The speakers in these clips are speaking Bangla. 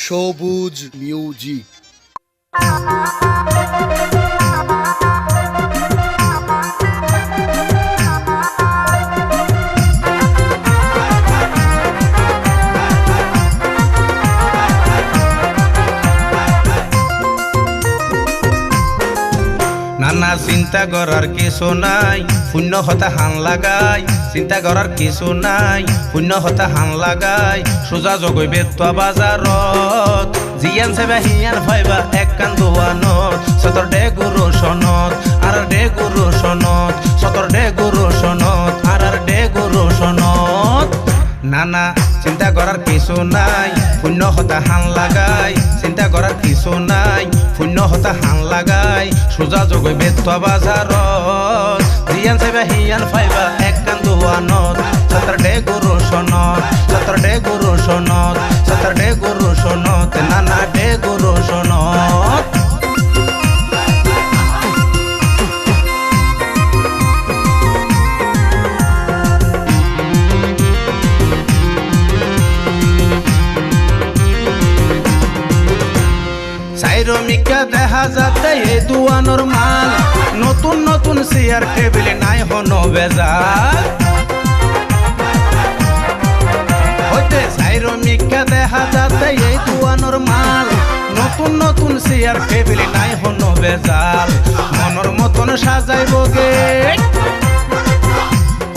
সবুজ মিউজিক। নানা চিন্তা করার কিছু নাই, শূন্য হতা হান লাগাই। চিন্তা করার কিছু নাই, শূন্য হতা হান লাগাই। সোজা জগৈ বেতোৱা বাজাৰত জিয়ান চাইবা হিয়ান ফাইবা এক কান দোৱানত। সতৰ দে গুৰু সনত আর দে গুৰু সনত, সতৰ দে গুৰু সনত আর দে গুৰু সনত। নানা চিন্তা করার কিছু নাই, শূন্য হতা হান লাগাই। চিন্তা করার কিছু নাই, শূন্য হতা হান লাগাই। সোজা জগৈ বেতোৱা বাজাৰত জিয়ান চাইবা হিয়ান ফাইবা এক কান দোৱানত। সতৰ দে গুৰু সনত, সতৰ দে গুৰু সনত, সতৰ দে গুৰু সনত, নানা দে গুৰু সনত। চাইরমিকা দেখা যাতে এই দোয়ানোর মাল। নতুন নতুন চেয়ার টেবিলে নাই হনো বেজাল। হইতে চাইরমিকা দেখা যাতে এই দোয়ানোর মাল। নতুন নতুন চেয়ার টেবিলে নাই হনো বেজাল। মনের মতন সাজাইব গে,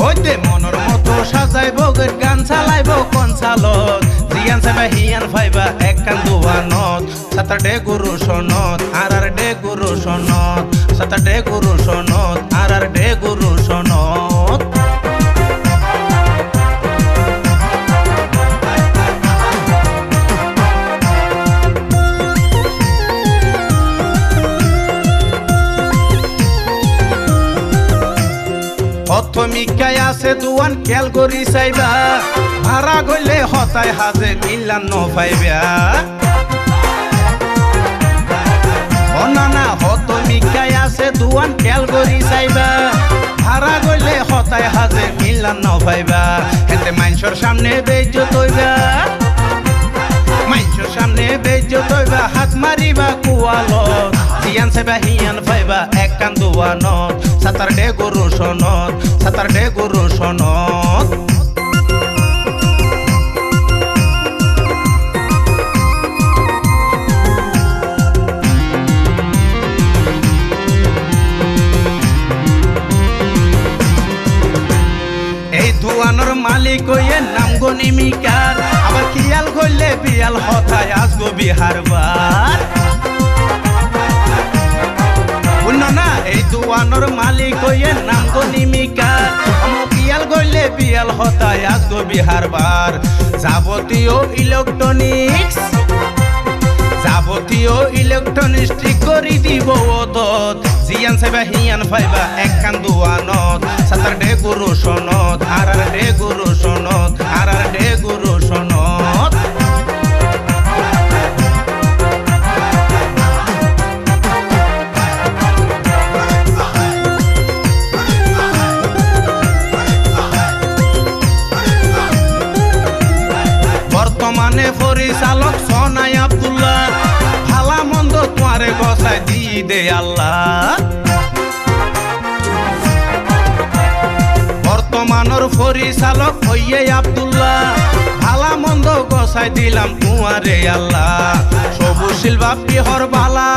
হইতে মনের মতো সাজাইব গে। গান চালাইব কনসালত জিয়ান চাইবা হিয়ান ফাইবা এক কান দোৱানত। সতৰ দে গুৰু সনত আর দে গুৰু সনত, সতৰ দে গুৰু সনত আর দে গুৰু সনত। প্রথমিকায় আছে দোয়ান খেয়াল করি চাইবা। ভাড়া গইলে হতাই হাজে মিলান নপাইবা। নানা হতমিকায় আছে দোয়ান খেয়াল করি চাইবা। ভাড়া গইলে হতাই হাজে মিলান নপাইবা। এতে মানুষের সামনে বেইজ্জত হইবা, মানুষের সামনে বেইজ্জত হইবা। হাত মারিবা কুয়ালত জিয়ান চাইবা হিয়ান ফাইবা এক কান দোৱানত। সতৰ দে গুৰু সনত, সতৰ দে গুৰু সনত। দোয়ানোর মালিক হইয়ে নাম গনিমিকার। আবার খিয়াল করলে বিয়াল হতায় আসবো বিহারবার। না এই দোয়ানোর মালিক হইয়ে নাম গনিমিকার। খিয়াল করলে বিয়াল হতায় আসবো বিহারবার। যাবতীয় ইলেকট্রনিক্স, যাবতীয় ইলেকট্রনিক্স ঠিক করে দিব ওদত। জিয়ান চাইবা হিয়ান ফাইবা এক কান দোৱানত। সতৰ দে গুৰু সনত আর দে গুৰু সনত আর দে গুৰু সনত। বর্তমানে পরিচালক সোনাই আব্দুল্লাহ। ভালা মন্দ তোমারে গসাই দি দে আল্লাহ। বর্তমানের পরিচালক হইয়ে আব্দুল্লাহ। ভালা মন্দ গসাই দিলাম তোমারে আল্লাহ। সবুশীল বাপি হর বালা,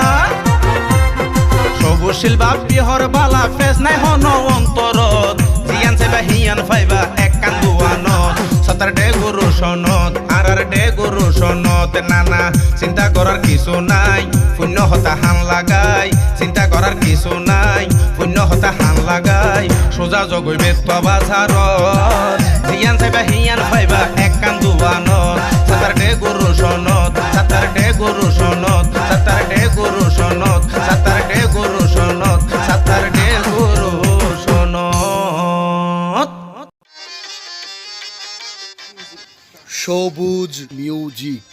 সবুশীল বাপি হর বালা। ফেস নাই হন অন্তরত জিয়ান চাইবা হিয়ান ফাইবা এক কান দোৱানত। সতৰ দে গুৰু সনত আর দে গুৰু সনত। নানা চিন্তা করার কিছু নাই, শূন্য হতা হান লাগাই। চিন্তা করার কিছু নাই, শূন্য হতা হান লাগাই। সোজা জগৈ বেতোৱা বাজাৰত জিয়ান চাইবা হিয়ান ফাইবা এক কান দোৱানত। সতৰ দে গুৰু সনত, সতৰ দে গুৰু সনত, সতৰ দে গুৰু সনত, সতৰ দে গুৰু সনত, সতৰ দে গুৰু সনত। সবুজ মিউজিক।